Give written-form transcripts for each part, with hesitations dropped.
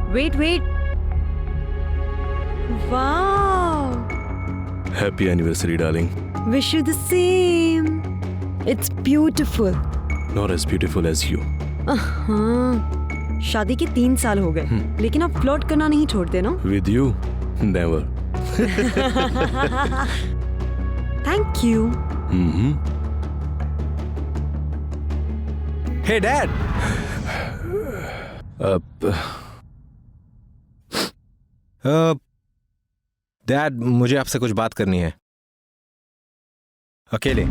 Wait, wait. Wow. Happy anniversary, darling. Wish you the same. It's beautiful. Not as beautiful as you. हाँ, शादी के 3 साल हो गए, लेकिन आप फ्लर्ट करना नहीं छोड़ते ना? With you, never. Thank you. Hey, Dad. Dad, मुझे आपसे कुछ बात करनी है, अकेले।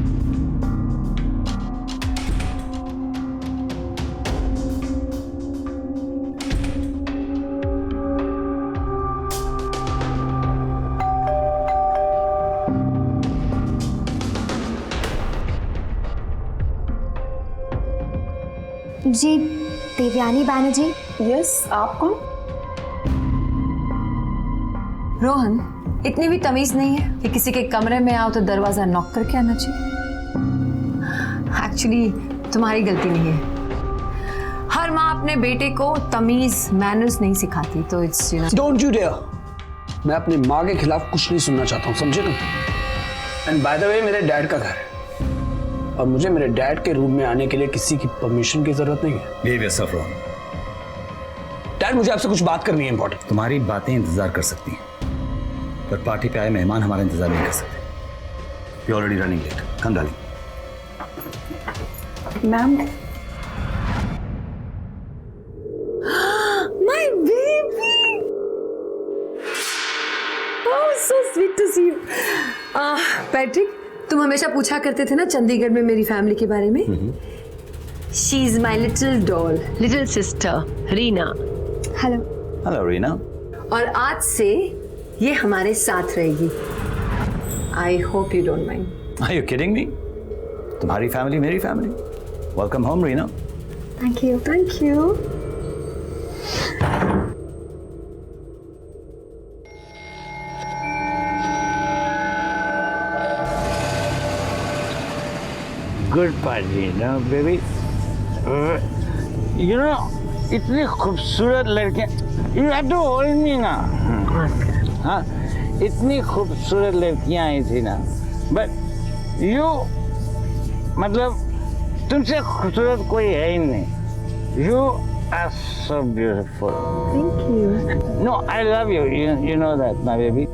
जी, देवयानी बैनर्जी। यस, आप कौन? रोहन, इतनी भी तमीज नहीं है कि किसी के कमरे में आओ तो दरवाजा नॉक करके आना चाहिए। एक्चुअली तुम्हारी गलती नहीं है। हर माँ अपने बेटे को तमीज मैनर्स नहीं सिखाती, तो इट्स डोंट यू डेयर। मैं अपनी माँ के खिलाफ कुछ नहीं सुनना चाहता हूँ, समझे तुम? एंड बाय द वे, मेरे डैड का घर है और मुझे मेरे डैड के रूम में आने के लिए किसी की परमिशन की जरूरत नहीं है। Behave yourself Rohan. डैड, मुझे आपसे कुछ बात करनी है इंपॉर्टेंट। तुम्हारी बातें इंतजार कर सकती हैं, पर पार्टी पे आए मेहमान हमारा इंतजार नहीं कर सकते। You already running late. Come darling. Ma'am, my baby, oh so sweet to see you. Patrick, तुम हमेशा पूछा करते थे ना चंडीगढ़ में मेरी फैमिली के बारे में। She is my little doll, little sister Reena. Hello. Hello Reena. और आज से ये हमारे साथ रहेगी। I hope you don't mind. Are you kidding me? तुम्हारी फैमिली मेरी family. Welcome home Reena. Thank you. Thank you. Good party, no, baby. You know, इतनी खूबसूरत लड़कियां, you have to hold me ना। हाँ, इतनी खूबसूरत लड़कियां आई थी ना, but you, मतलब तुमसे खूबसूरत कोई है ही नहीं। You are so beautiful. Thank you. No, I love you. You know that, my baby.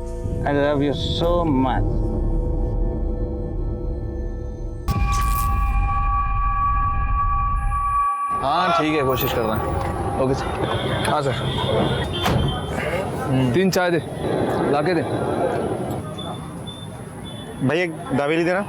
I love you so much. हाँ ठीक है, कोशिश कर रहा है। Okay sir. हाँ सर। 3 चाय दे, लाके दे। भाई एक दावेली देना।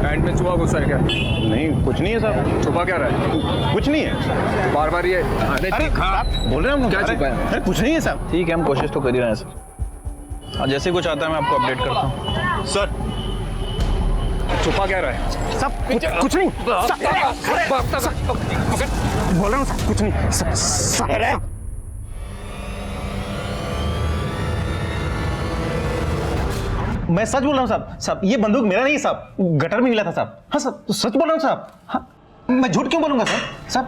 पैंट में छुपा गुस्सा है क्या? नहीं, कुछ नहीं है साहब। छुपा क्या रहा है? कुछ नहीं है। बार बार ये अरे बोल रहे हैं हम। क्या छुपा है? अरे कुछ नहीं है साहब। ठीक है, हम कोशिश तो कर ही रहे हैं सर। और जैसे कुछ आता है मैं आपको अपडेट करता हूँ। सर छुपा क्या रहा है? सब कुछ नहीं। बोल रहा हूँ साहब, कुछ नहीं। मैं सच बोल रहा हूँ साहब। साहब ये बंदूक मेरा नहीं है साहब, गटर में मिला था साहब। हाँ साहब, तो सच बोल रहा हूँ साहब। हाँ, मैं झूठ क्यों बोलूंगा साहब? साहब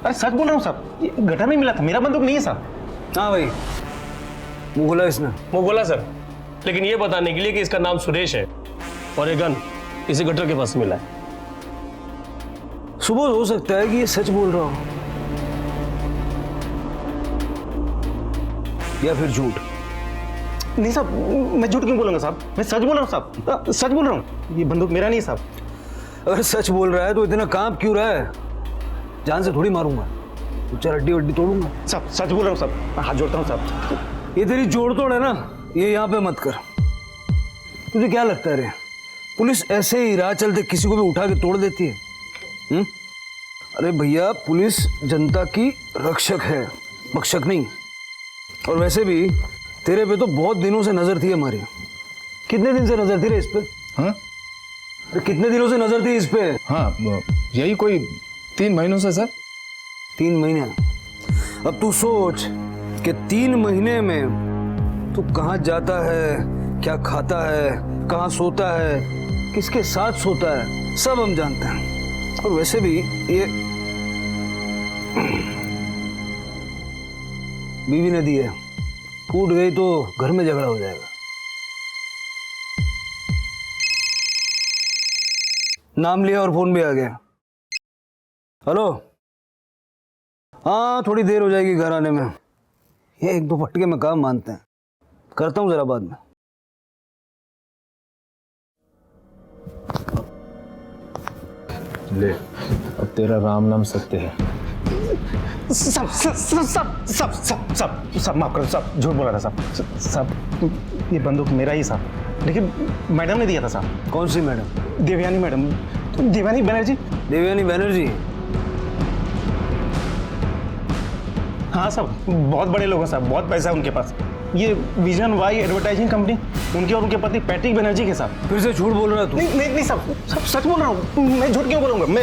अरे सच बोल रहा हूँ साहब, ये गटर में मिला था, मेरा बंदूक नहीं है साहब। हाँ भाई, वो बोला इसने। वो बोला सर, लेकिन ये बताने के लिए कि इसका नाम सुरेश है और ये गन इसी गटर के पास मिला है। सुबह हो सकता है कि ये सच बोल रहा हो या फिर झूठ। नहीं साहब, मैं झूठ क्यों बोलूंगा साहब? मैं सच बोल रहा हूँ साहब, सच बोल रहा हूँ। ये बंदूक मेरा नहीं है साहब। अगर सच बोल रहा है तो इतना कांप क्यों रहा है? जान से थोड़ी मारूंगा, तो हड्डी वड्डी तोड़ूंगा। साहब सच बोल रहा हूँ साहब, हाथ जोड़ता हूँ साहब। ये तेरी जोड़ तोड़ है ना, ये यहाँ पे मत कर। तुझे क्या लगता है रे, पुलिस ऐसे ही राह चलते किसी को भी उठा के तोड़ देती है? अरे भैया, पुलिस जनता की रक्षक है, भक्षक नहीं। और वैसे भी तेरे पे तो बहुत दिनों से नजर थी हमारी। कितने दिन से नजर थी रे इस पे? हाँ अरे कितने दिनों से नजर थी इस पे? हाँ यही कोई 3 महीनों से सर। 3 महीने। अब तू सोच कि 3 महीने में तू कहाँ जाता है, क्या खाता है, कहाँ सोता है, किसके साथ सोता है, सब हम जानते हैं। और वैसे भी ये बीवी ने दी है, टूट गई तो घर में झगड़ा हो जाएगा। नाम लिया और फोन भी आ गया। हेलो, हाँ थोड़ी देर हो जाएगी घर आने में। ये 1-2 फटके में काम मानते हैं, करता हूँ जरा बाद में। ले अब तेरा राम नाम सत्य है। सब सब सब सब सब सब सब सब माफ करो, सब झूठ बोला था साहब। सब ये बंदूक मेरा ही साहब, लेकिन मैडम ने दिया था साहब। कौन सी मैडम? देवयानी मैडम, देवयानी बनर्जी। देवयानी बनर्जी? हाँ साहब, बहुत बड़े लोग हैं साहब, बहुत पैसा है उनके पास। ये विजन वाई एडवर्टाइजिंग कंपनी, उनके और उनके पति पैट्रिक बनर्जी के साथ। फिर से झूठ बोल रहा है तू? नहीं साहब, सब सच बोल रहा हूँ। मैं झूठ क्यों बोलूँगा? मैं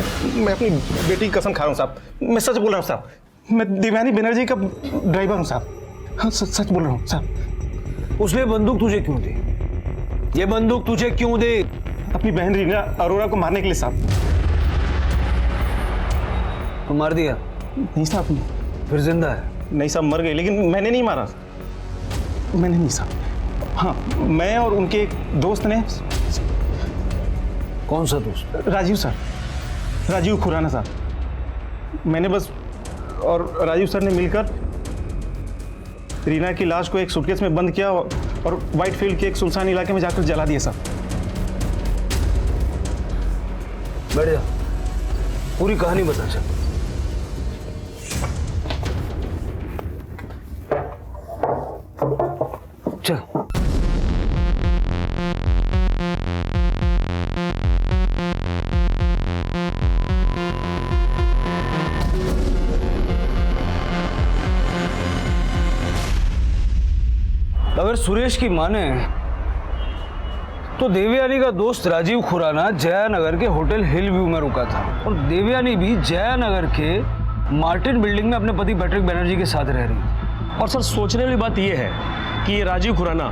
अपनी बेटी की कसम खा रहा हूँ साहब, मैं सच बोल रहा हूँ साहब। मैं देवयानी बनर्जी का ड्राइवर हूँ साहब। हाँ सच बोल रहा हूँ साहब। उसने बंदूक तुझे क्यों दी? ये बंदूक तुझे क्यों दी? अपनी बहन रीना अरोड़ा को मारने के लिए साहब। तो मार दिया? नहीं साहब। फिर जिंदा है? नहीं साहब, मर गई, लेकिन मैंने नहीं मारा। मैंने नहीं साहब। हाँ, मैं और उनके एक दोस्त ने। कौन सा दोस्त? राजीव सर, राजीव खुराना साहब। मैंने बस और राजीव सर ने मिलकर रीना की लाश को एक सूटकेस में बंद किया और व्हाइट फील्ड के एक सुनसान इलाके में जाकर जला दिया साहब। बैठ जा, पूरी कहानी बता चल। चल। अगर सुरेश की माने तो देवयानी का दोस्त राजीव खुराना जयानगर के होटल हिल व्यू में रुका था और देवयानी भी जयानगर के मार्टिन बिल्डिंग में अपने पति पैट्रिक बनर्जी के साथ रह रही थी। और सर सोचने वाली बात यह है कि ये राजीव खुराना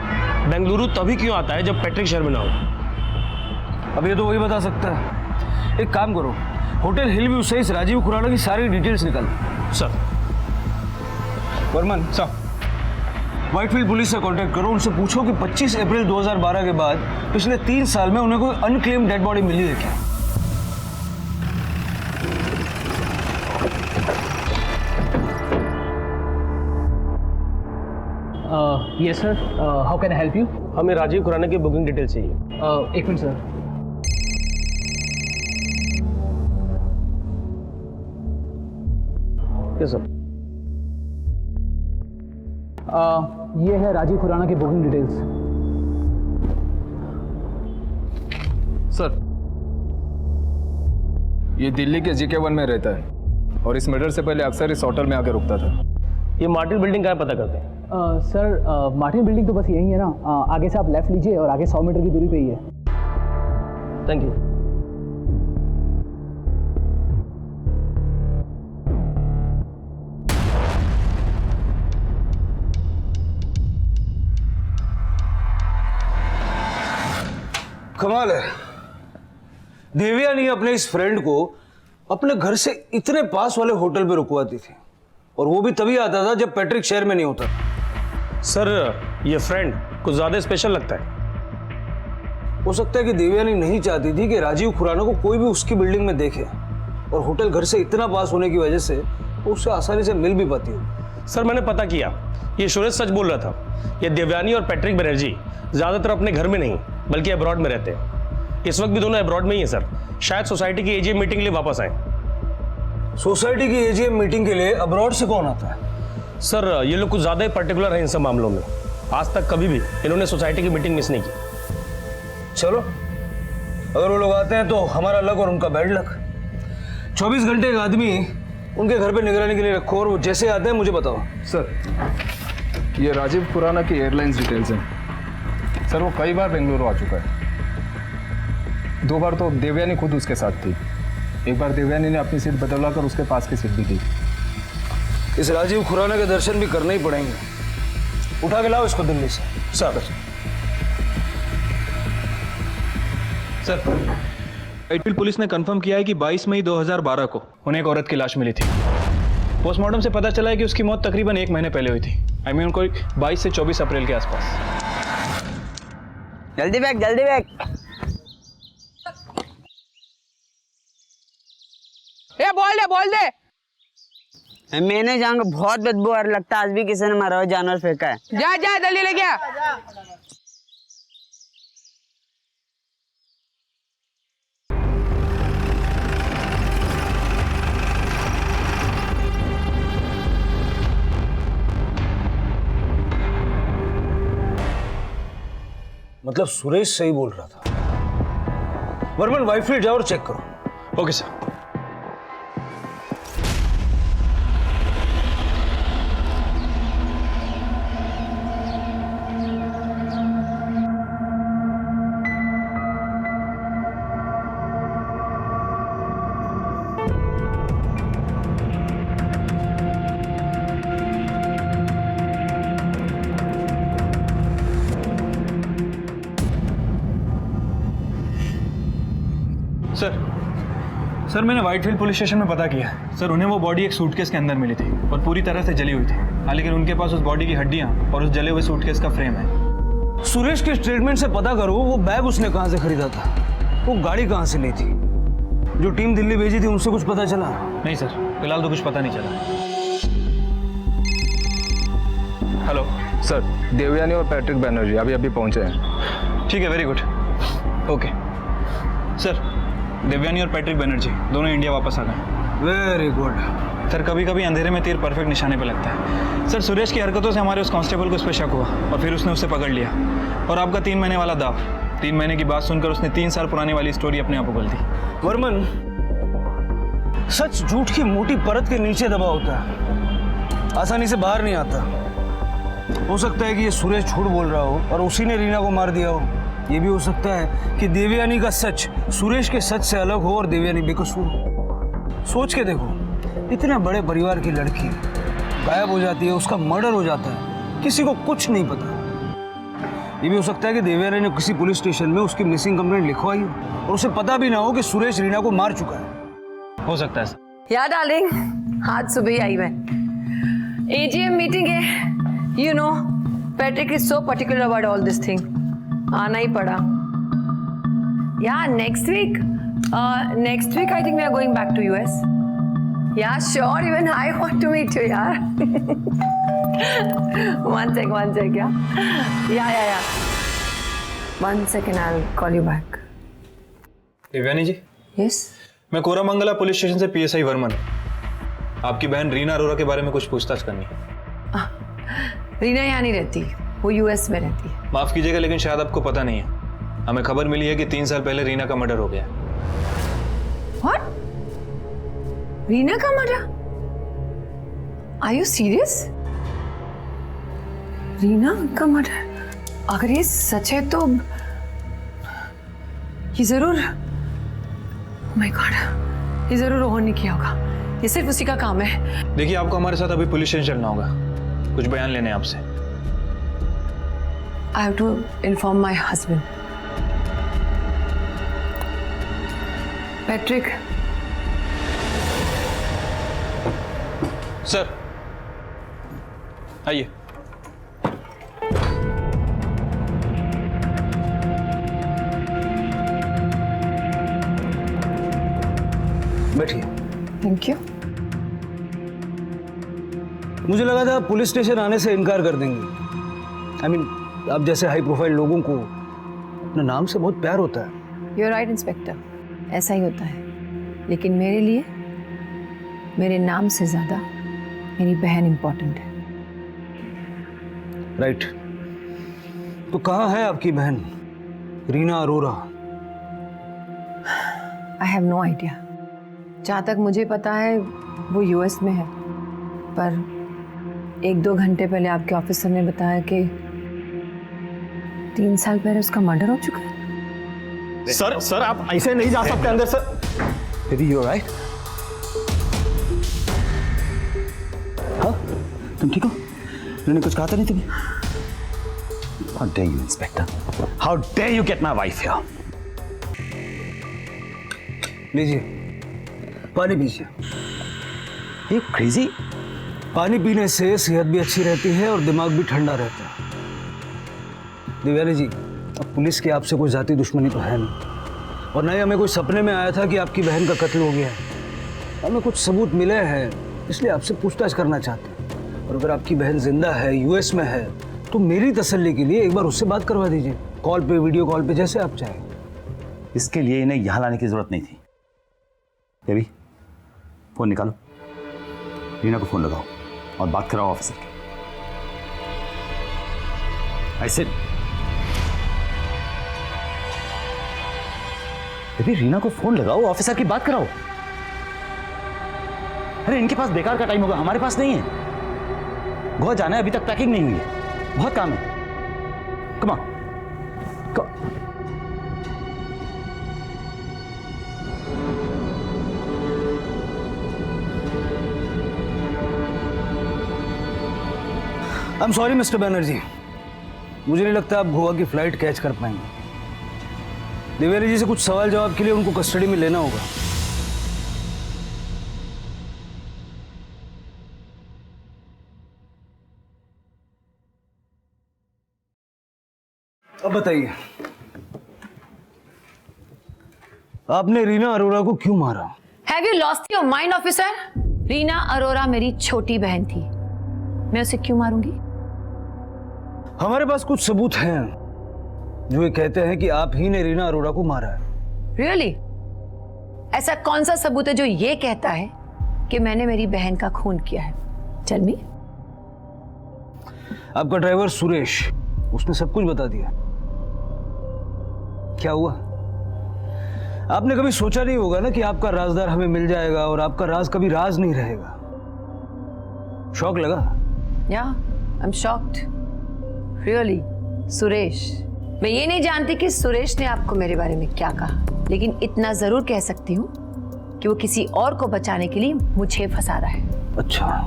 बेंगलुरु तभी क्यों आता है जब पैट्रिक शहर में ना हो। अब ये तो वही बता सकता है। एक काम करो, होटल हिल व्यू से इस राजीव खुराना की सारी डिटेल्स निकाल। सर। वर्मन साहब, व्हाइटफील्ड पुलिस से कांटेक्ट करो, उनसे पूछो कि 25 अप्रैल 2012 के बाद पिछले 3 साल में उन्हें कोई अनक्लेम्ड डेड बॉडी मिली है क्या? Yes sir, how can I help you? हमें राजीव खुराना की बुकिंग डिटेल चाहिए। एक मिनट सर। Yes sir. ये है राजीव खुराना की बुकिंग डिटेल्स। सर, ये दिल्ली के GK1 में रहता है और इस मर्डर से पहले अक्सर इस होटल में आके रुकता था। ये मार्टिन बिल्डिंग कहाँ पता करते हैं? सर, मार्टिन बिल्डिंग तो बस यही है ना। आगे से आप लेफ्ट लीजिए और आगे 100 मीटर की दूरी पे ही है। Thank you. कमाल है, देवयानी अपने इस फ्रेंड को अपने घर से इतने पास वाले होटल पे रुकवाती थी और वो भी तभी आता था जब पैट्रिक शहर में नहीं होता। सर, ये फ्रेंड कुछ ज्यादा स्पेशल लगता है। हो सकता है कि देवयानी नहीं चाहती थी कि राजीव खुराना को कोई भी उसकी बिल्डिंग में देखे और होटल घर से इतना पास होने की वजह से वो उससे आसानी से मिल भी पाती हो। सर, मैंने पता किया, ये सुरेश सच बोल रहा था। ये देवयानी और पैट्रिक बनर्जी ज्यादातर अपने घर में नहीं बल्कि अब्रॉड में रहते हैं। इस वक्त भी दोनों अब्रॉड में ही है सर। शायद सोसाइटी की AGM मीटिंग के लिए वापस आए। सोसाइटी की AGM मीटिंग के लिए अब्रॉड से कौन आता है? सर, ये लोग कुछ ज्यादा ही पर्टिकुलर है इन सब मामलों में। आज तक कभी भी इन्होंने सोसाइटी की मीटिंग मिस नहीं की। चलो, अगर वो लोग आते हैं तो हमारा लक और उनका बैड लक। 24 घंटे एक आदमी उनके घर पे निगरानी के लिए रखो और वो जैसे आते हैं मुझे बताओ। सर, ये राजीव खुराना की एयरलाइंस डिटेल्स हैं सर। वो कई बार बेंगलुरु आ चुका है। 2 बार तो देवयानी खुद उसके साथ थी। एक बार देवयानी ने अपनी सीट बदलवा कर उसके पास की सीट भी दी। इस राजीव खुराना के दर्शन भी करने ही पड़ेंगे। उठा के लाओ इसको दिल्ली से। सर व्हाइटफील्ड पुलिस ने कंफर्म किया है कि 22 मई 2012 को उन्हें एक औरत की लाश मिली थी। पोस्टमार्टम से पता चला है कि उसकी मौत तकरीबन 1 महीने पहले हुई थी। आई मीन कोई 22 से 24 अप्रैल के आसपास। जल्दी बैग, जल्दी बैग। ए बोल दे। मैंने जाऊंगा, बहुत बदबू आ रहा लगता है। आज भी किसी ने मारा हुआ जानवर फेंका है। जा जल्दी लेके आ। मतलब सुरेश सही बोल रहा था। वर्मन वाइटफील्ड जाओ और चेक करो। Okay sir. सर मैंने व्हाइटफील्ड पुलिस स्टेशन में पता किया है। सर उन्हें वो बॉडी एक सूटकेस के अंदर मिली थी और पूरी तरह से जली हुई थी। हाँ, लेकिन उनके पास उस बॉडी की हड्डियां और उस जले हुए सूटकेस का फ्रेम है। सुरेश के स्टेटमेंट से पता करो वो बैग उसने कहां से खरीदा था, वो गाड़ी कहां से ली थी। जो टीम दिल्ली भेजी थी उनसे कुछ पता चला? नहीं सर, फिलहाल तो कुछ पता नहीं चला। हेलो सर, देवयानी और पैट्रिक बैनर्जी अभी पहुंचे हैं। ठीक है, very good. Okay sir, Devyani और पैट्रिक बैनर्जी दोनों इंडिया वापस आ गए। Very good. सर कभी कभी अंधेरे में तीर परफेक्ट निशाने पे लगता है। सर सुरेश की हरकतों से हमारे उस कांस्टेबल को उस पर शक हुआ और फिर उसने उसे पकड़ लिया। और आपका 3 महीने वाला दाव, 3 महीने की बात सुनकर उसने 3 साल पुरानी वाली स्टोरी अपने आप उगल दी। वर्मन, सच झूठ की मोटी परत के नीचे दबा होता है, आसानी से बाहर नहीं आता। हो सकता है कि ये सुरेश झूठ बोल रहा हो और उसी ने रीना को मार दिया हो। ये भी हो सकता है कि देवयानी का सच सुरेश के सच से अलग हो और देवयानी बेकसूर हो। सोच के देखो, इतने बड़े परिवार की लड़की गायब हो जाती है, उसका मर्डर हो जाता है, किसी को कुछ नहीं पता। ये भी हो सकता है कि देवयानी ने किसी पुलिस स्टेशन में उसकी मिसिंग कंप्लेंट लिखवाई हो और उसे पता भी ना हो कि सुरेश रीना को मार चुका है। हो सकता है सर। या डार्लिंग, आज सुबह ही आई मैं। एजीएम मीटिंग है, you know Patrick is so particular about all this thing. आना ही पड़ा। Yeah next week I think we are going back to US. Yeah sure, even I want to meet you यार। one sec या 1 second, I'll call you back. Devyani ji. Yes. मैं Koramangala police station से PSI Varman. आपकी बहन रीना अरोरा के बारे में कुछ पूछताछ करनी है। रीना यहाँ नहीं रहती, वो यूएस में रहती है। माफ कीजिएगा लेकिन शायद आपको पता नहीं है, हमें खबर मिली है कि 3 साल पहले रीना का मर्डर हो गया। What? रीना का murder? Are you serious? Reena का मर्डर? अगर ये सच है तो ये जरूर, माय गॉड, ये जरूर रोहन ने किया होगा। ये सिर्फ उसी का काम है। देखिए, आपको हमारे साथ अभी पुलिस स्टेशन चलना होगा, कुछ बयान लेने हैं आपसे। I have to inform my husband. Patrick. Sir आइए। बैठिए। Thank you. मुझे लगा था पुलिस स्टेशन आने से इनकार कर देंगे। I mean, आप जैसे हाई प्रोफाइल लोगों को अपने नाम से बहुत प्यार होता है। You're right, इंस्पेक्टर, ऐसा ही होता है। लेकिन मेरे लिए मेरे नाम से ज्यादा मेरी बहन इंपॉर्टेंट है। राइट। तो कहाँ है आपकी बहन Reena Arora? I have no idea. जहाँ तक मुझे पता है वो यूएस में है, पर 1-2 घंटे पहले आपके ऑफिसर ने बताया कि 3 साल पहले उसका मर्डर हो चुका है। सर आप ऐसे नहीं जा सकते अंदर सर। Baby you alright? हाँ तुम ठीक हो? मैंने कुछ कहा था नहीं तुम्हें? How dare you, Inspector? How dare you get my wife here? लीजिए पानी पीजिए। You crazy? पानी पीने से सेहत भी अच्छी रहती है और दिमाग भी ठंडा रहता है। दिव्यानी जी, अब पुलिस की आपसे कोई जाती दुश्मनी तो है नहीं, और नहीं हमें कोई सपने में आया था कि आपकी बहन का कत्ल हो गया है। हमें कुछ सबूत मिले हैं, इसलिए आपसे पूछताछ करना चाहते हैं। और अगर आपकी बहन जिंदा है, यूएस में है, तो मेरी तसल्ली के लिए एक बार उससे बात करवा दीजिए, कॉल पे, वीडियो कॉल पे, जैसे आप चाहें। इसके लिए इन्हें यहाँ लाने की जरूरत नहीं थी। बेबी फोन निकालो, रीना को फोन लगाओ और बात कराओ ऑफिसर की। ऐसे बेबी रीना को फोन लगाओ, ऑफिसर की बात कराओ। अरे इनके पास बेकार का टाइम होगा, हमारे पास नहीं है। गोवा जाना है, अभी तक पैकिंग नहीं हुई है, बहुत काम है। Come on. I am sorry mister Banerjee, मुझे नहीं लगता आप गोवा की फ्लाइट कैच कर पाएंगे। दिव्यानी जी से कुछ सवाल जवाब के लिए उनको कस्टडी में लेना होगा। अब बताइए, आपने रीना अरोरा को क्यों मारा? Have you lost your mind, officer? Reena Arora मेरी छोटी बहन थी, मैं उसे क्यों मारूंगी? हमारे पास कुछ सबूत हैं जो ये कहते हैं कि आप ही ने रीना अरोरा को मारा है। Really? ऐसा कौन सा सबूत है जो ये कहता है कि मैंने मेरी बहन का खून किया है? Tell me. आपका ड्राइवर सुरेश, उसने सब कुछ बता दिया। क्या हुआ? आपने कभी सोचा नहीं होगा ना कि आपका राजदार हमें मिल जाएगा और आपका राज कभी राज नहीं रहेगा। शौक लगा? Yeah, I'm shocked. Really, Suresh. मैं ये नहीं जानती कि सुरेश ने आपको मेरे बारे में क्या कहा, लेकिन इतना जरूर कह सकती हूँ कि वो किसी और को बचाने के लिए मुझे फंसा रहा है। अच्छा,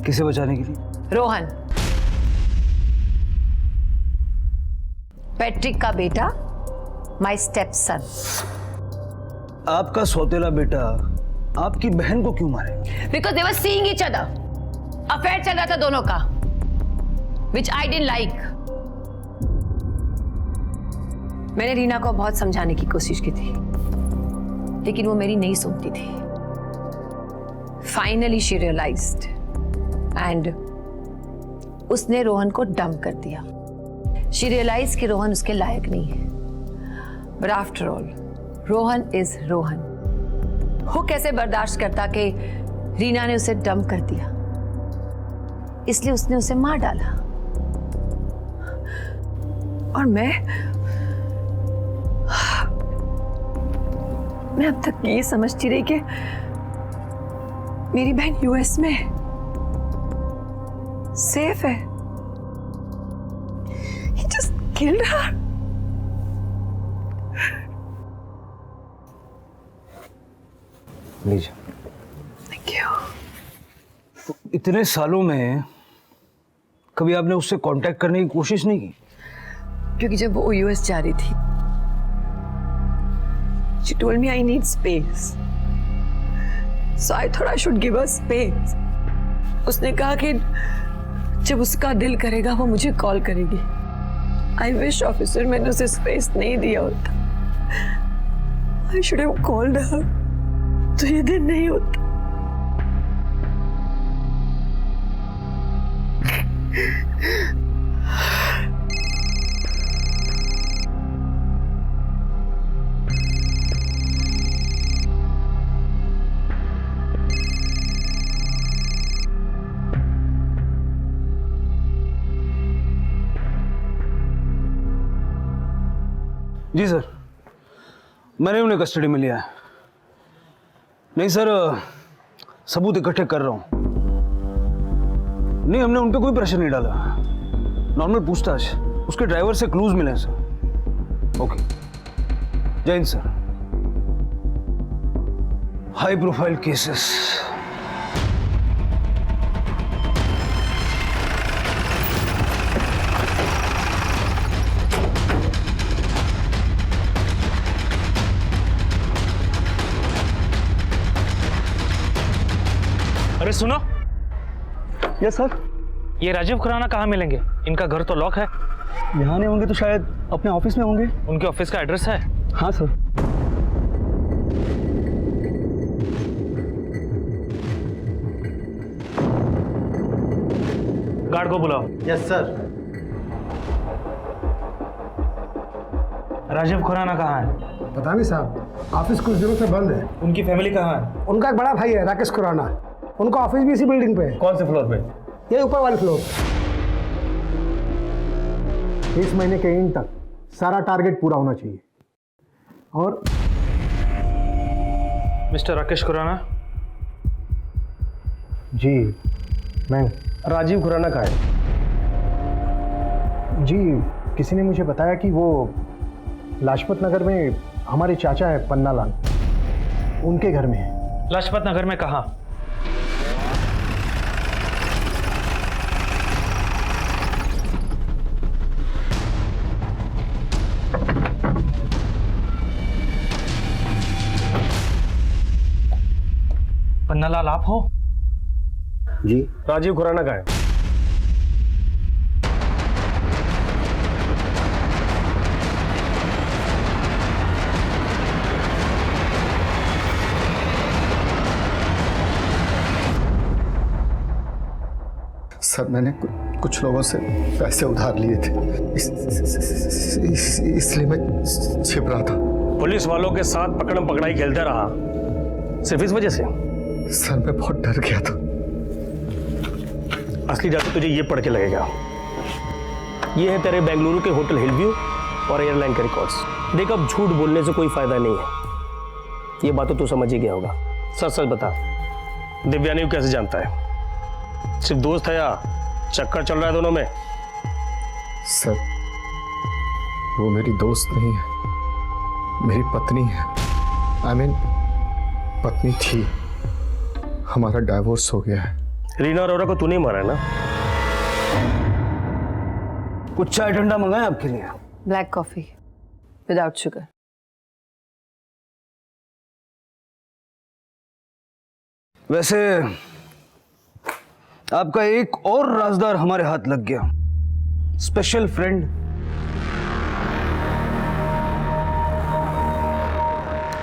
किसे बचाने के लिए? रोहन, पैट्रिक का बेटा, माय स्टेप सन। आपका सौतेला बेटा आपकी बहन को क्यों मारे? Because they were seeing each other. Affair चल रहा था दोनों का, which I didn't like. मैंने रीना को बहुत समझाने की कोशिश की थी, लेकिन वो मेरी नहीं सुनती थी। Finally she realized, and उसने रोहन को डंप कर दिया। She realized कि रोहन उसके लायक नहीं है। But after all, Rohan is Rohan. वो कैसे बर्दाश्त करता कि रीना ने उसे डंप कर दिया, इसलिए उसने उसे मार डाला। और मैं अब तक ये समझती रही कि मेरी बहन यूएस में सेफ है। He just killed her. लीजिए। Thank you. तो इतने सालों में कभी आपने उससे कांटेक्ट करने की कोशिश नहीं की? क्योंकि जब वो यूएस जा रही थी, she told me I need space. So I thought I should give her space. उसने कहा कि जब उसका दिल करेगा वो मुझे कॉल करेगी। I wish ऑफिसर मैंने उसे स्पेस नहीं दिया होता। I should have called her. तो ये दिन नहीं होता। जी सर, मैंने उन्हें कस्टडी में लिया है। नहीं सर, सबूत इकट्ठे कर रहा हूं। नहीं, हमने उन पे कोई प्रेशर नहीं डाला, नॉर्मल पूछताछ। उसके ड्राइवर से क्लूज मिले सर। ओके, जय Hind sir. High profile cases. अरे सुनो, यस सर। ये राजीव खुराना कहाँ मिलेंगे? इनका घर तो लॉक है। यहाँ नहीं होंगे तो शायद अपने ऑफिस में होंगे। उनके ऑफिस का एड्रेस है? हाँ सर। गार्ड को बुलाओ। Yes sir. राजीव खुराना कहाँ है? पता नहीं साहब, ऑफिस कुछ दिनों से बंद है। उनकी फैमिली कहाँ है? उनका एक बड़ा भाई है राकेश खुराना, उनका ऑफिस भी इसी बिल्डिंग पे है। कौन से फ्लोर पे? ये ऊपर वाले फ्लोर। इस महीने के एंड तक सारा टारगेट पूरा होना चाहिए। और मिस्टर राकेश खुराना? जी मैं राजीव खुराना कहाँ है? जी किसी ने मुझे बताया कि वो लाजपत नगर में हमारे चाचा है पन्नालाल, उनके घर में है। लाजपत नगर में कहाँ? पन्नालाल आप हो? जी। राजीव खुराना का है? सर मैंने कुछ लोगों से पैसे उधार लिए थे, इसलिए मैं छिप रहा था। पुलिस वालों के साथ पकड़म पकड़ाई खेलता रहा सिर्फ इस वजह से? सर मैं बहुत डर गया था। असली जादू तुझे ये पढ़ के लगेगा। ये है तेरे बेंगलुरु के होटल हिलव्यू और एयरलाइन के रिकॉर्ड्स। देख अब झूठ बोलने से कोई फायदा नहीं है, ये बात तो तू समझ ही गया होगा। सच सच बता, दिव्यानी को कैसे जानता है? सिर्फ दोस्त है या चक्कर चल रहा है दोनों में? सर वो मेरी दोस्त नहीं है, मेरी पत्नी है। I mean, पत्नी थी, हमारा डाइवोर्स हो गया है। रीना अरोरा को तू नहीं मारा है ना? कुछ चाय ठंडा मंगाए आपके लिए? Black coffee without sugar. वैसे आपका एक और राजदार हमारे हाथ लग गया, special friend.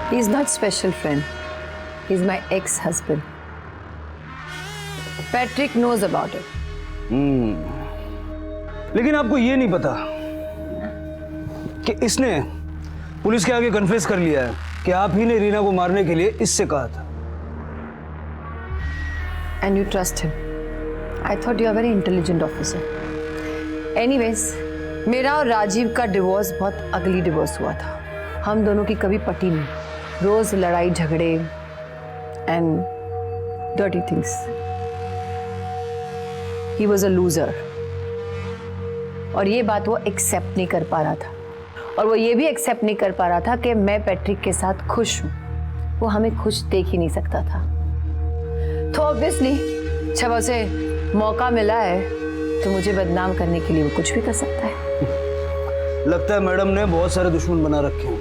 He is not special friend. He is my ex-husband. Patrick knows about it. लेकिन आपको ये नहीं पता कि इसने पुलिस के आगे कन्फेस कर लिया है कि आप ही ने रीना को मारने के लिए इससे कहा था। And you trust him. I thought you are a very intelligent officer. Anyways, मेरा और राजीव का डिवोर्स बहुत अगली डिवोर्स हुआ था। हम दोनों की कभी पटी नहीं, रोज लड़ाई झगड़े and dirty things. He was a loser और ये बात वो एक्सेप्ट नहीं कर पा रहा था, और वो ये भी एक्सेप्ट नहीं कर पा रहा था कि मैं पैट्रिक के साथ खुश हूँ। वो हमें खुश देख ही नहीं सकता था। तो ऑब्वियसली जब उसे मौका मिला है तो मुझे बदनाम करने के लिए वो कुछ भी कर सकता है। लगता है मैडम ने बहुत सारे दुश्मन बना रखे हैं,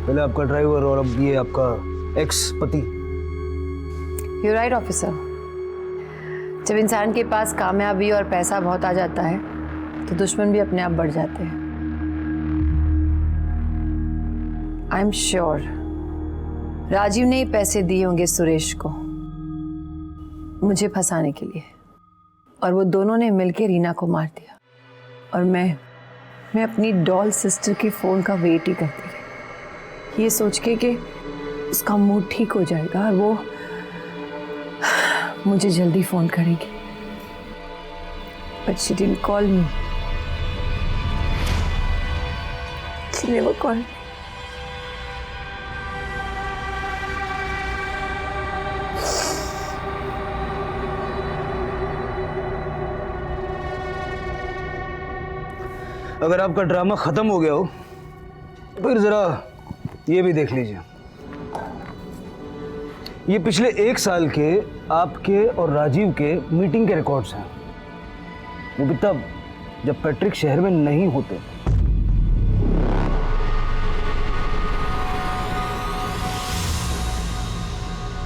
पहले आपका ड्राइवर और अब ये आपका एक्स पति। You right officer. जब इंसान के पास कामयाबी और पैसा बहुत आ जाता है तो दुश्मन भी अपने आप बढ़ जाते हैं। आई एम श्योर राजीव ने पैसे दिए होंगे सुरेश को मुझे फंसाने के लिए, और वो दोनों ने मिलकर रीना को मार दिया। और मैं अपनी डॉल सिस्टर के फ़ोन का वेट ही करती रही, ये सोच के कि उसका मूड ठीक हो जाएगा और वो मुझे जल्दी फ़ोन करेगी। But she didn't call me. She never called me. अगर आपका ड्रामा खत्म हो गया हो तो फिर जरा ये भी देख लीजिए। ये पिछले 1 साल के आपके और राजीव के मीटिंग के रिकॉर्ड्स हैं। वो भी तब जब पैट्रिक शहर में नहीं होते।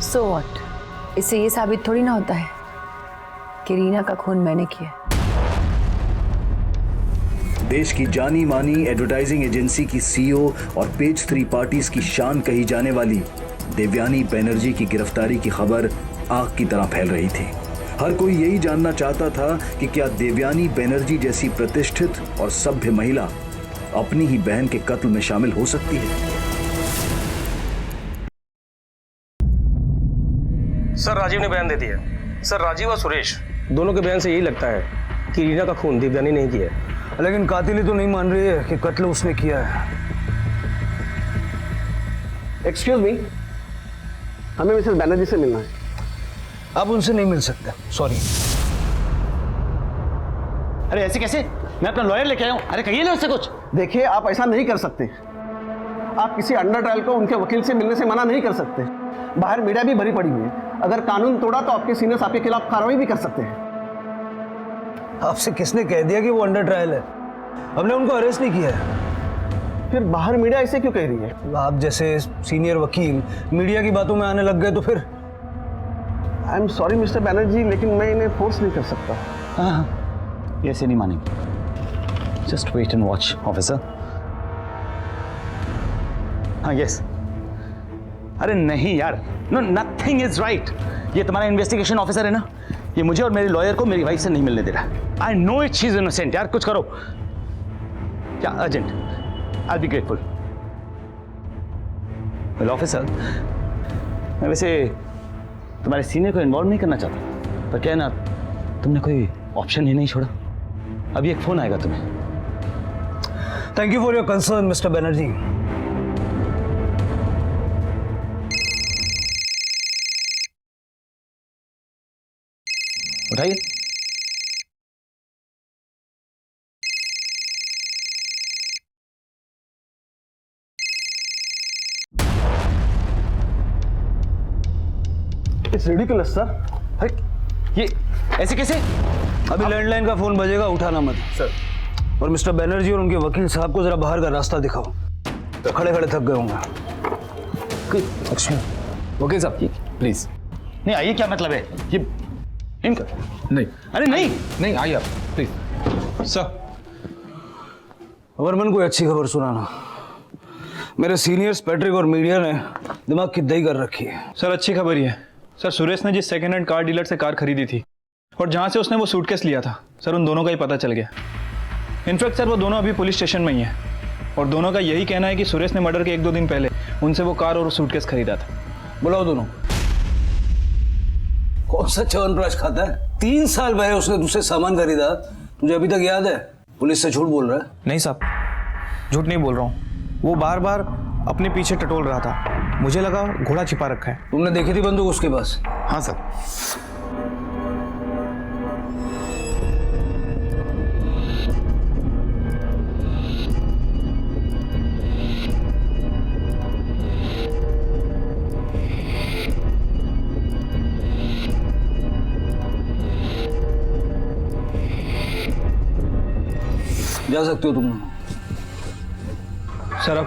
So what? इससे ये साबित थोड़ी ना होता है कि रीना का खून मैंने किया। देश की जानी मानी एडवर्टाइजिंग एजेंसी की सीईओ और पेज 3 पार्टीज की शान कही जाने वाली देवयानी बनर्जी की गिरफ्तारी की खबर आग की तरह फैल रही थी। हर कोई यही जानना चाहता था कि क्या देवयानी बनर्जी जैसी प्रतिष्ठित और सभ्य महिला अपनी ही बहन के कत्ल में शामिल हो सकती है। सर राजीव ने बयान दे दिया। सर राजीव और सुरेश दोनों के बयान से यही लगता है कि रीना का खून देवयानी नहीं किया है। लेकिन कातिली तो नहीं मान रही है कि कत्ल उसने किया है। एक्सक्यूज मी, हमें मिसेस बनर्जी से मिलना है। आप उनसे नहीं मिल सकते, सॉरी। अरे ऐसे कैसे? मैं अपना लॉयर लेके आया हूँ। अरे कहिए ना उससे कुछ। देखिए, आप ऐसा नहीं कर सकते। आप किसी अंडर ट्रायल को उनके वकील से मिलने से मना नहीं कर सकते। बाहर मीडिया भी भरी पड़ी हुई है। अगर कानून तोड़ा तो आपके सीनियर्स आपके खिलाफ कार्रवाई भी कर सकते हैं। आपसे किसने कह दिया कि वो अंडर ट्रायल है? हमने उनको अरेस्ट नहीं किया है। फिर बाहर मीडिया ऐसे क्यों कह रही है? आप जैसे सीनियर वकील मीडिया की बातों में आने लग गए तो फिर? I am sorry mister Banerjee, लेकिन मैं इन्हें फोर्स नहीं कर सकता। हाँ, ये ऐसे नहीं मानेंगे। Just wait and watch officer. हाँ यस। अरे नहीं यार, नो नथिंग इज राइट। ये तुम्हारा इन्वेस्टिगेशन ऑफिसर है ना, ये मुझे और मेरे लॉयर को मेरी वाइफ से नहीं मिलने दे रहा। I know it she is innocent. यार कुछ करो। क्या urgent? I be grateful. Well officer, मैं वैसे तुम्हारे सीनियर को इन्वॉल्व नहीं करना चाहता, पर क्या है ना, तुमने कोई ऑप्शन ही नहीं छोड़ा। अभी एक फोन आएगा तुम्हें। Thank you for your concern mister Banerjee. उठाइए। It's ridiculous sir. ये ऐसे कैसे? अभी लैंडलाइन का फोन बजेगा, उठाना मत सर। और मिस्टर बनर्जी और उनके वकील साहब को जरा बाहर का रास्ता दिखाओ, तो खड़े खड़े थक गए होंगे। वकील साहब प्लीज। नहीं आइए, क्या मतलब है ये इनका? नहीं, अरे नहीं नहीं आइए आप प्लीज। सर वर्मन, कोई अच्छी खबर सुनाना। मेरे सीनियर्स पैट्रिक और मीडिया ने दिमाग की दही कर रखी है। सर अच्छी खबर ही है सर। सुरेश ने जिस सेकेंड हैंड कार डीलर से कार खरीदी थी और जहां से उसने वो सूटकेस लिया था, सर उन दोनों का ही पता चल गया। इनफैक्ट सर वो दोनों अभी पुलिस स्टेशन में ही हैं और दोनों का यही कहना है कि सुरेश ने मर्डर के 1-2 दिन पहले उनसे वो कार और सूटकेस खरीदा था। बुलाओ दोनों। कौन सा च्यवनप्राश खाता है? 3 साल पहले उसने दूसरे सामान खरीदा, तुझे अभी तक याद है? पुलिस से झूठ बोल रहा है? नहीं साहब, झूठ नहीं बोल रहा हूँ। वो बार बार अपने पीछे टटोल रहा था, मुझे लगा घोड़ा छिपा रखा है। तुमने देखी थी बंदूक उसके पास? हाँ सर। जा सकते हो तुम। सर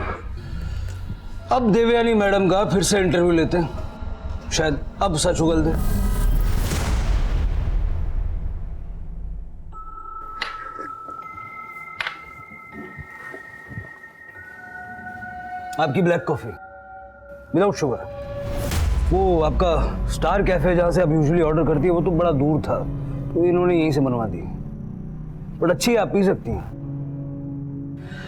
अब देवयानी मैडम का फिर से इंटरव्यू लेते हैं, शायद अब सच उगल दे। आपकी ब्लैक कॉफी विदाउट शुगर। वो आपका स्टार कैफे जहां से आप यूजुअली ऑर्डर करती है वो तो बड़ा दूर था, तो इन्होंने यहीं से बनवा दी। बट अच्छी है, आप पी सकती हैं।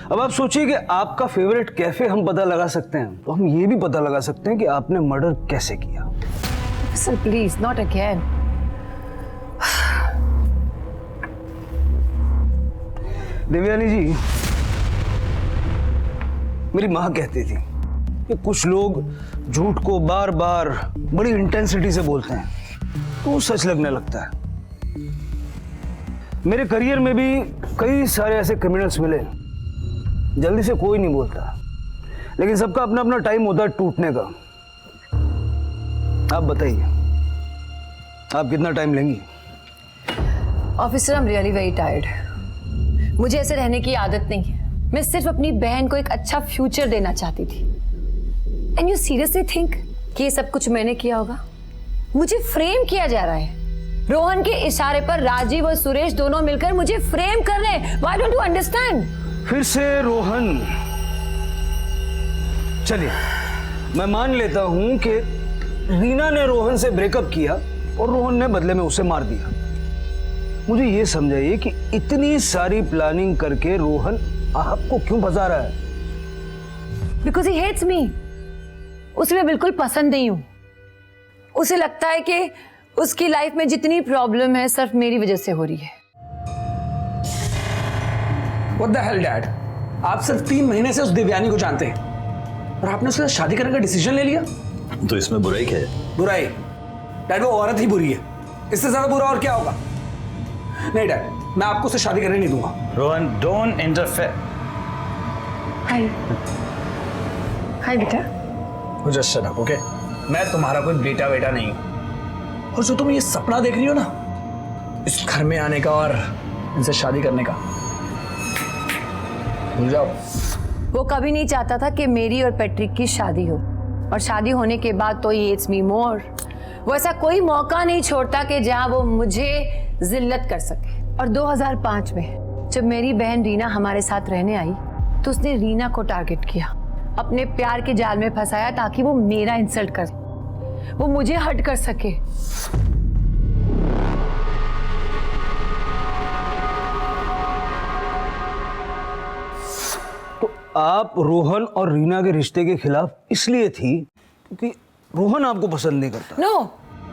अब आप सोचिए कि आपका फेवरेट कैफे हम पता लगा सकते हैं, तो हम ये भी पता लगा सकते हैं कि आपने मर्डर कैसे किया। Sir please, not again. Devyani ji, मेरी माँ कहती थी कि कुछ लोग झूठ को बार बार बड़ी इंटेंसिटी से बोलते हैं तो वो सच लगने लगता है। मेरे करियर में भी कई सारे ऐसे क्रिमिनल्स मिले, जल्दी से कोई नहीं बोलता, लेकिन सबका अपना अपना टाइम होता है टूटने का। आप बताइए, आप कितना टाइम लेंगी? Officer, I am really very tired. मुझे ऐसे रहने की आदत नहीं है। मैं सिर्फ अपनी बहन को एक अच्छा फ्यूचर देना चाहती थी। एंड यू सीरियसली थिंक कि ये सब कुछ मैंने किया होगा? मुझे फ्रेम किया जा रहा है। रोहन के इशारे पर राजीव और सुरेश दोनों मिलकर मुझे फ्रेम कर रहे हैं। Why don't you understand? फिर से रोहन। चलिए, मैं मान लेता हूं कि रीना ने रोहन से ब्रेकअप किया और रोहन ने बदले में उसे मार दिया। मुझे ये समझाइए कि इतनी सारी प्लानिंग करके रोहन आपको क्यों फंसा रहा है? Because he hates me. उसे मैं बिल्कुल पसंद नहीं हूं। उसे लगता है कि उसकी लाइफ में जितनी प्रॉब्लम है सिर्फ मेरी वजह से हो रही है। What the hell, Dad? आप सिर्फ 3 महीने से उस देवयानी को जानते हैं और आपने उसके साथ शादी करने का डिसीजन ले लिया। तो इसमें बुराई क्या है? बुराई? डैड, वो औरत ही बुरी है। इससे ज्यादा बुरा और क्या होगा? नहीं डैड, मैं आपको उससे शादी करने नहीं दूंगा। Rohan, don't interfere. हाय हाय बेटा। Just shut up, okay? मैं तुम्हारा कोई बेटा नहीं हूं। और जो तुम ये सपना देख रही हो ना, इस घर में आने का और इनसे शादी करने का, भूल जाओ। वो कभी नहीं चाहता था कि मेरी और पैट्रिक की शादी हो, और शादी होने के बाद तो ही हेट्स मी मोर। वो ऐसा कोई मौका नहीं छोड़ता कि जहां वो मुझे जिल्लत कर सके। और 2005 में जब मेरी बहन रीना हमारे साथ रहने आई तो उसने रीना को टारगेट किया, अपने प्यार के जाल में फंसाया ताकि वो मेरा इंसल्ट कर, वो मुझे हर्ट कर सके। तो आप रोहन और रीना के रिश्ते के खिलाफ इसलिए थी क्योंकि रोहन आपको पसंद नहीं करता? No,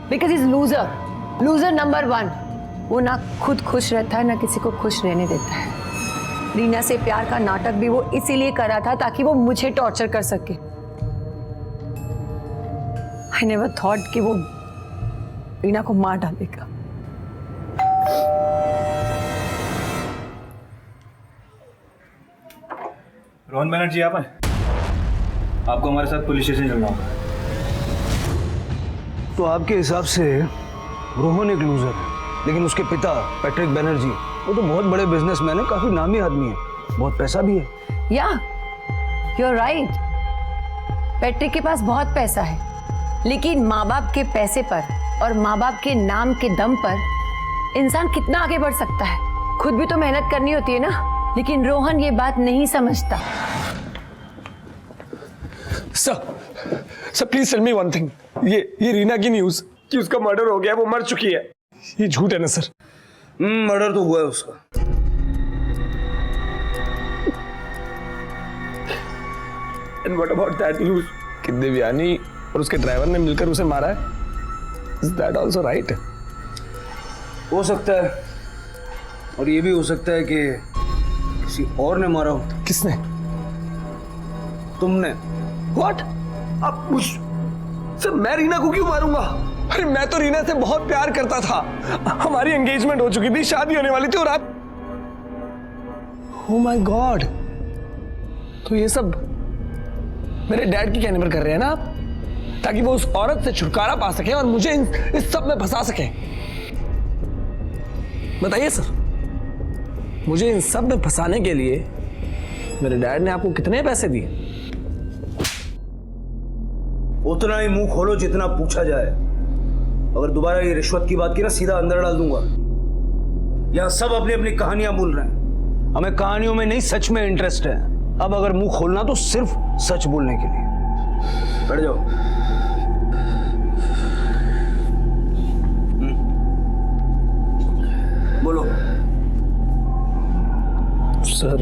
because is loser number 1। वो ना खुद खुश रहता है ना किसी को खुश रहने देता है। रीना से प्यार का नाटक भी वो इसीलिए कर रहा था ताकि वो मुझे टॉर्चर कर सके। आई नेवर थॉट कि वो रीना को मार डालेगा। रोहन बनर्जी, आप हैं? आपको हमारे साथ पुलिस स्टेशन चलना होगा। तो आपके हिसाब से रोहन एक लूजर है, लेकिन उसके पिता पैट्रिक बनर्जी वो तो बहुत बड़े बिजनेसमैन है, काफी नामी आदमी है, बहुत पैसा भी है। या यू आर राइट, पैट्रिक के पास बहुत पैसा है, लेकिन माँ बाप के पैसे पर और माँ बाप के नाम के दम पर इंसान कितना आगे बढ़ सकता है। खुद भी तो मेहनत करनी होती है ना, लेकिन रोहन ये बात नहीं समझता। Sir please tell me one thing. ये रीना की न्यूज़ कि उसका मर्डर हो गया, वो मर चुकी है, ये झूठ है ना सर? मर्डर तो हुआ है उसका। And what about that news कि देवयानी और उसके ड्राइवर ने मिलकर उसे मारा है? Is that also right? हो सकता है, और ये भी हो सकता है कि किसी और ने मारा हो। किसने? तुमने। व्हाट? अब सर मैं रीना को क्यों मारूंगा? अरे मैं तो रीना से बहुत प्यार करता था, हमारी एंगेजमेंट हो चुकी थी, शादी होने वाली थी, और आप ओह माय गॉड, तो ये सब मेरे डैड के कहने पर कर रहे हैं ना आप, ताकि वो उस औरत से छुटकारा पा सके और मुझे इस सब में फंसा सके। बताइए सर, मुझे इन सब में फंसाने के लिए मेरे डैड ने आपको कितने पैसे दिए? उतना ही मुंह खोलो जितना पूछा जाए। अगर दोबारा ये रिश्वत की बात की ना, सीधा अंदर डाल दूंगा। यहाँ सब अपनी अपनी कहानियां बोल रहे हैं, हमें कहानियों में नहीं सच में इंटरेस्ट है। अब अगर मुंह खोलना तो सिर्फ सच बोलने के लिए। बैठ जाओ। बोलो। सर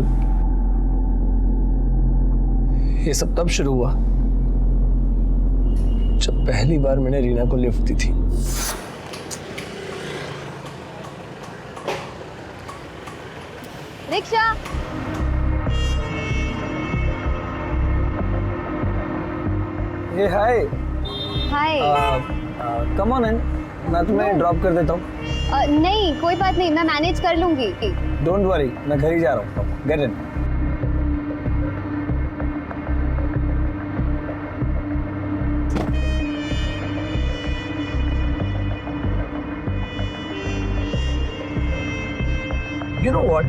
ये सब तब शुरू हुआ जब पहली बार मैंने रीना को लिफ्ट दी थी। Rickshaw. Hi hi. Come on, मैं तुम्हें ड्रॉप कर देता हूँ। नहीं कोई बात नहीं, मैं मैनेज कर लूंगी। डोंट वरी, मैं घर ही जा रहा हूँ। Get in. You know what,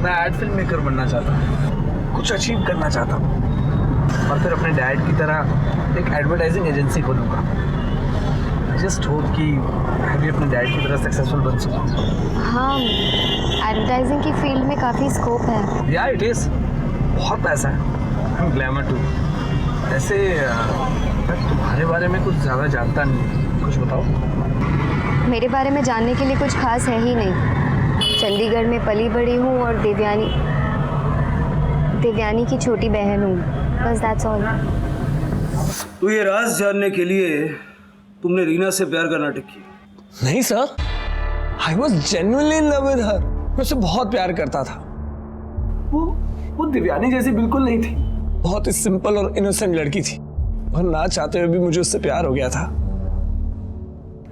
मैं एड फिल्म मेकर बनना चाहता हूँ, कुछ अचीव करना चाहता हूँ और फिर अपने डैड की तरह एक एडवर्टाइजिंग एजेंसी खोलूँगा। जस्ट होप कि मैं भी अपने डैड की तरह सक्सेसफुल बन सकूँ। हाँ, एडवर्टाइजिंग की फील्ड में काफ़ी स्कोप है। या इट इज़, बहुत पैसा है, ग्लैमर टू। ऐसे मैं तुम्हारे बारे में कुछ ज़्यादा जानता नहीं, कुछ बताओ। मेरे बारे में जानने के लिए कुछ खास है ही नहीं। चंडीगढ़ में पली बड़ी हूँ और देवयानी की छोटी बहन हूँ, बस दैट्स ऑल। तो ये राज जानने के लिए तुमने रीना से प्यार का नाटक किया? नहीं sir, I was genuinely in love with her. मैं उससे बहुत प्यार करता था। वो दिव्यानी जैसी बिल्कुल नहीं थी, बहुत ही सिंपल और इनोसेंट लड़की थी और ना चाहते हुए भी मुझे उससे प्यार हो गया था।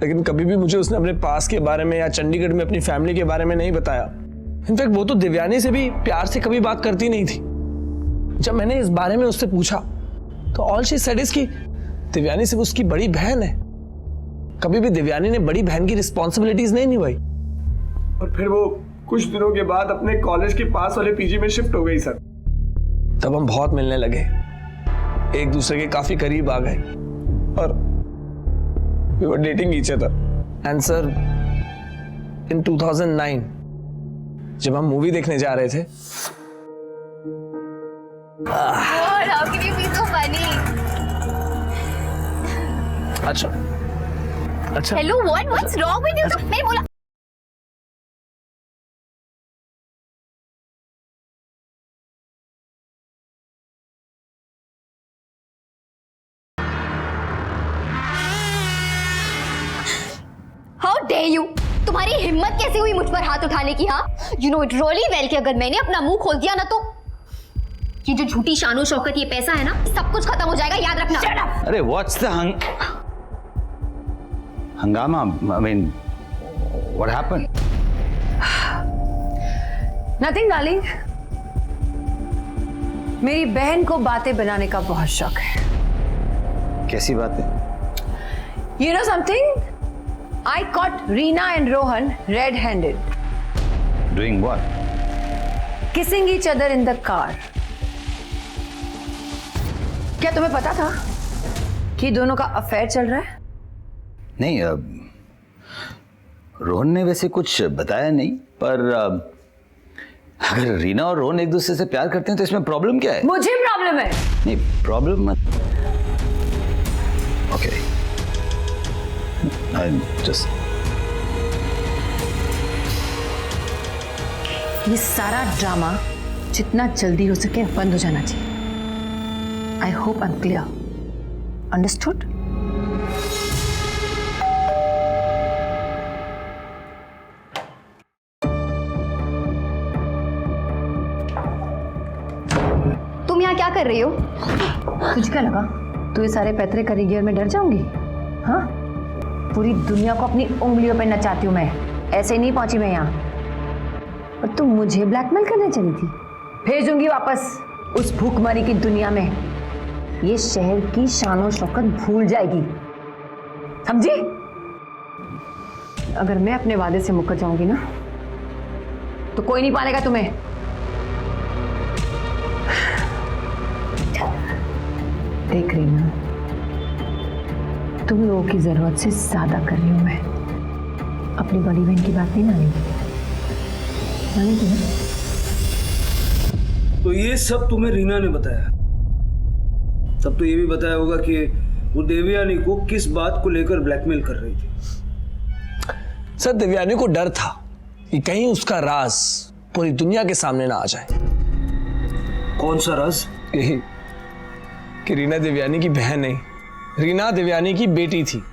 लेकिन कभी भी मुझे उसने अपने पास के बारे में या चंडीगढ़ में अपनी फैमिली के बारे में नहीं बताया। इनफैक्ट वो तो दिव्यानी से भी प्यार से कभी बात करती नहीं थी। जब मैंने इस बारे में उससे पूछा तो ऑल शी सेड इज कि दिव्यानी सिर्फ उसकी बड़ी बहन है। कभी भी दिव्यानी ने बड़ी बहन की रिस्पॉन्सिबिलिटीज नहीं निभाई। और फिर वो कुछ दिनों के बाद अपने कॉलेज के पास वाले पीजी में शिफ्ट हो गई सर। तब हम बहुत मिलने लगे, एक दूसरे के काफी करीब आ गए और we were dating each other. And sir, in 2009 जब हम मूवी देखने जा रहे थे, How can you be so funny? अच्छा Hello, what's wrong with you? मैं बोला How dare you? तुम्हारी हिम्मत कैसे हुई मुझ पर हाथ उठाने की? हाँ, you know it really well कि अगर मैंने अपना मुंह खोल दिया ना तो ये जो झूठी शानो शौकत ये पैसा है ना, सब कुछ खत्म हो जाएगा, याद रखना। अरे व्हाट्स द हंगामा? I mean what happened? Nothing darling, मेरी बहन को बातें बनाने का बहुत शौक है। कैसी बात है? You know something? I caught Reena and Rohan red-handed. Doing what? Kissing each other in the car. क्या तुम्हें पता था कि दोनों का अफेयर चल रहा है? नहीं, रोहन ने वैसे कुछ बताया नहीं, पर अगर रीना और रोहन एक दूसरे से प्यार करते हैं तो इसमें प्रॉब्लम क्या है? मुझे प्रॉब्लम है। नहीं, प्रॉब्लम मत। ओके, जस्ट ये सारा ड्रामा जितना जल्दी हो सके बंद हो जाना चाहिए। I hope I am clear. Understood? तुम यहाँ क्या कर रही हो? तुझे क्या लगा तू ये सारे पैतरे करियर में डर जाऊंगी? हाँ, पूरी दुनिया को अपनी उंगलियों पे नचाती हूँ मैं, ऐसे नहीं पहुंची मैं यहाँ। और तुम मुझे ब्लैकमेल करने चली थी? भेजूंगी वापस उस भूखमरी की दुनिया में। ये शहर की शानो शौकत भूल जाएगी, समझी? अगर मैं अपने वादे से मुकर जाऊंगी ना तो कोई नहीं पालेगा तुम्हें। देख रही ना, तुम लोगों की जरूरत से ज्यादा कर रही हूं मैं। अपनी बड़ी बहन की बात नहीं मानेगी ना? तो ये सब तुम्हें रीना ने बताया? तब तो ये भी बताया होगा कि वो देवयानी को किस बात को लेकर ब्लैकमेल कर रही थी। सर, देवयानी को डर था कि कहीं उसका राज पूरी दुनिया के सामने ना आ जाए। कौन सा राज? यही कि रीना देवयानी की बहन नहीं, रीना देवयानी की बेटी थी।